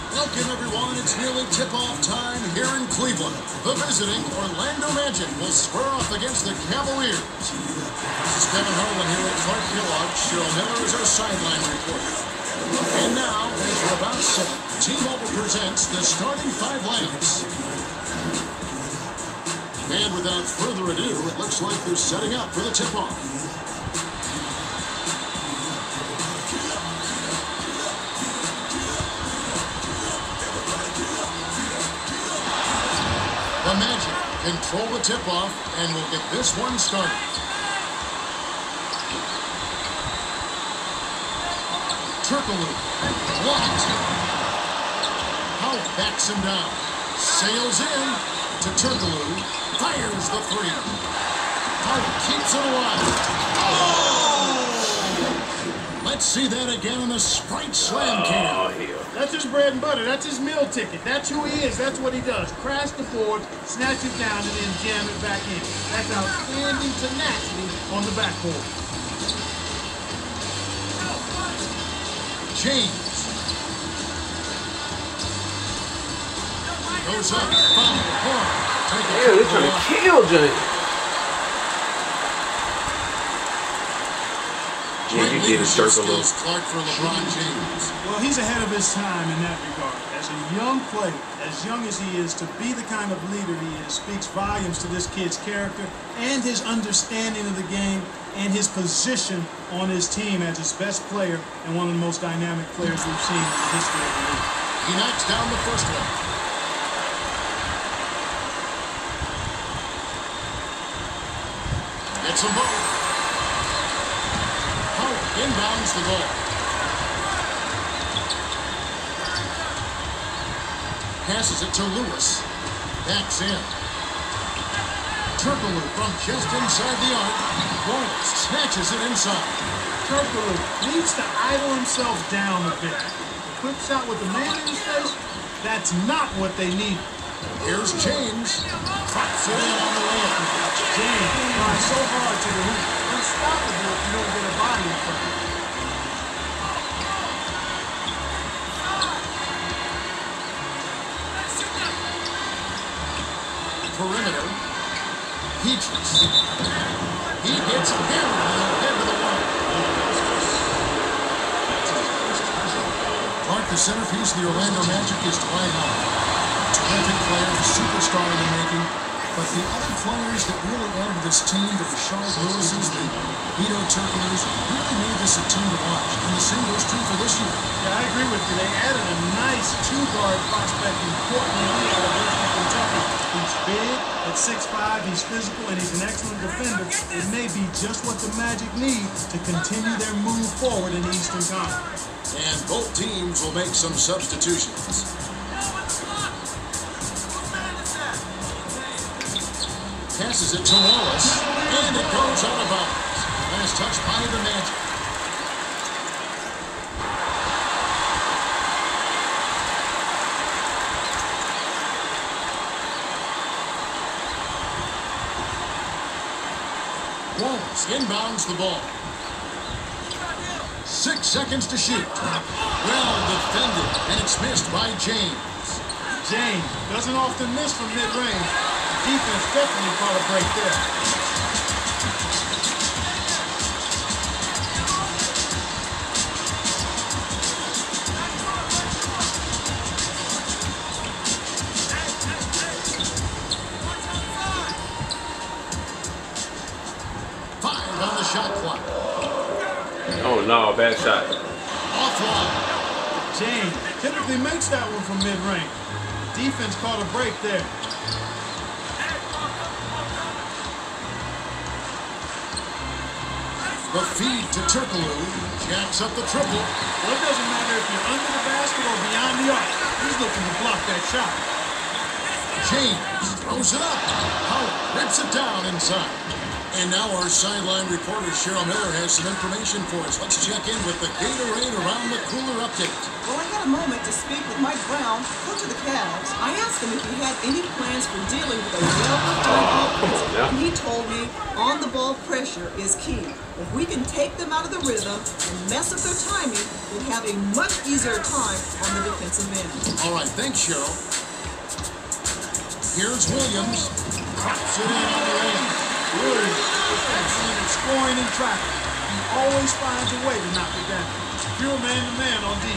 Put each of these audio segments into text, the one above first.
Welcome, everyone. It's nearly tip-off time here in Cleveland. The visiting Orlando Magic will square off against the Cavaliers. This is Kevin Harlan here with Clark Kellogg. Cheryl Miller is our sideline reporter. And now, as we're about set, T-Mobile presents the starting five lineups. And without further ado, it looks like they're setting up for the tip-off. The Magic control the tip-off and will get this one started. Turkoglu blocked. Howard backs him down. Sails in to Turkoglu. Fires the three. Howard keeps it alive. Oh! Let's see that again in the Sprite Slam cam. That's his bread and butter. That's his meal ticket. That's who he is. That's what he does. Crash the boards, snatch it down, and then jam it back in. That's outstanding tenacity on the backboard. James. Goes up. Foul. Yeah, they're trying to kill James. Yeah, you did it, Turkoglu. Clark for LeBron James. Well, he's ahead of his time in that regard. As a young player, as young as he is, to be the kind of leader he is speaks volumes to this kid's character and his understanding of the game and his position on his team as his best player and one of the most dynamic players we've seen in the history of the league. He knocks down the first one. Gets them both. Inbounds the ball. Passes it to Lewis. Backs in. Turkoglu from just inside the arc. Lawrence snatches it inside. Turkoglu needs to idle himself down a bit. A quick shot with the man in his face, that's not what they need. Here's James. Drops it in on the layup. James tries so hard to the hoop. Unstoppable if you don't get a body in front. Perimeter. Peaches. He gets hammered on the head of the wall. Clark, the centerpiece of the Orlando Magic is Dwight Howard. Terrific player, superstar in the making. But the other players that really added to this team, the Rashard Lewis's, the Vito Turkoglus, really made this a team to watch. And the same goes true for this year. Yeah, I agree with you. They added a nice two-guard prospect in Courtney Lee out of Western Kentucky. He's big at 6'5", he's physical, and he's an excellent defender. It may be just what the Magic need to continue their move forward in the Eastern Conference. And both teams will make some substitutions. Passes it to Wallace, and it goes out of bounds. Last touch by the Magic. Wallace inbounds the ball. 6 seconds to shoot. Well defended, and it's missed by James. James doesn't often miss from mid-range. Defense definitely caught a break there. Five on the shot clock. Oh no, bad shot. Offline. James typically makes that one from mid-range. Defense caught a break there. The feed to Turkoglu. Jacks up the triple. Well, it doesn't matter if you're under the basket or beyond the arc. He's looking to block that shot. James throws it up. Howard rips it down inside. And now our sideline reporter, Cheryl Miller, has some information for us. Let's check in with the Gatorade Around the Cooler update. Well, I had a moment to speak with Mike Brown, coach of the Cavs. I asked him if he had any plans for dealing with a well-defined defense. He told me on-the-ball pressure is key. If we can take them out of the rhythm and mess up their timing, we'll have a much easier time on the defensive end. All right, thanks, Cheryl. Here's Williams. Drops it in on the lane. Williams is excellent at scoring in traffic. He always finds a way to knock it down. Pure man-to-man on D.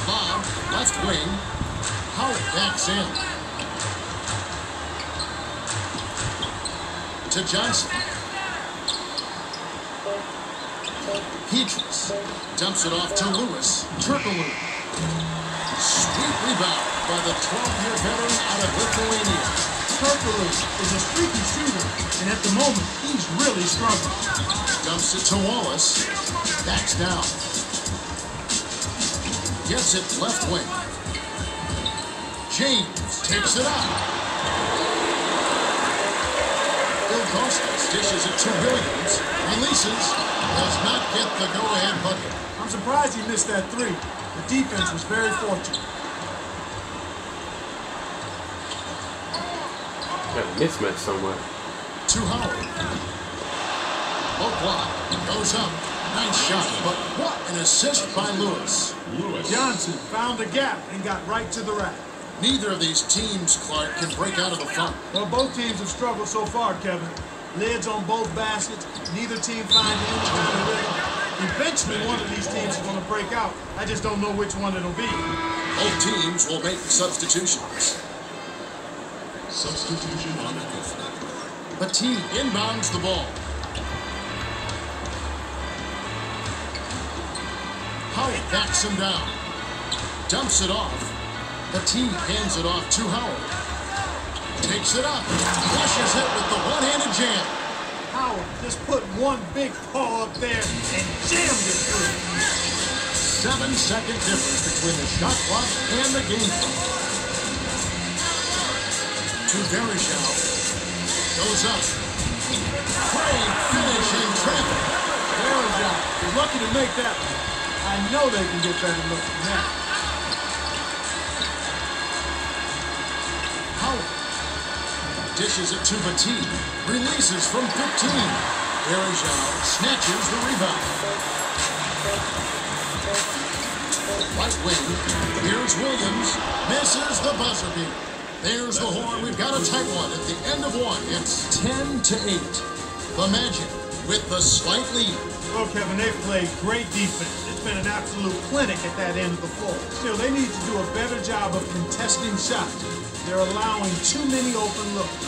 Bob, left wing. Howard backs in. To Johnson. Petrus dumps it off to Lewis. Turkaloo. Sweet rebound by the 12-year veteran out of Lithuania. Turkaloo is a freaky shooter, and at the moment, he's really struggling. Dumps it to Wallace. Backs down. Gets it left wing. James takes it out. Bill Costas dishes it to Williams. Releases. Does not get the go-ahead bucket. I'm surprised he missed that three. The defense was very fortunate. Got a mismatch somewhere. To Howard. Low block. Goes up. Nice shot. But what an assist by Lewis. Johnson found a gap and got right to the rack. Neither of these teams, Clark, can break out of the funk. Well, both teams have struggled so far, Kevin. Lids on both baskets. Neither team finds any kind of rhythm. Eventually, one of these teams is going to break out. I just don't know which one it'll be. Both teams will make substitutions. Substitution on the field. Petit inbounds the ball. Howard backs him down. Dumps it off. Petit hands it off to Howard. Takes it up. Flushes it with the one-handed jam. Howard just put one big paw up there and jammed it through. 7-second difference between the shot clock and the game clock. To Verishal. Goes up. Great finish in traffic. Verishal is lucky to make that one. I know they can get better looks than that. Howard dishes it to Petit. Releases from 15. Verishal snatches the rebound. Right wing. Here's Williams. Misses the buzzer beat. There's the horn. We've got a tight one at the end of one. It's 10-8. The Magic with the slight lead. Well, Kevin, they've played great defense. It's been an absolute clinic at that end of the floor. Still, they need to do a better job of contesting shots. They're allowing too many open looks.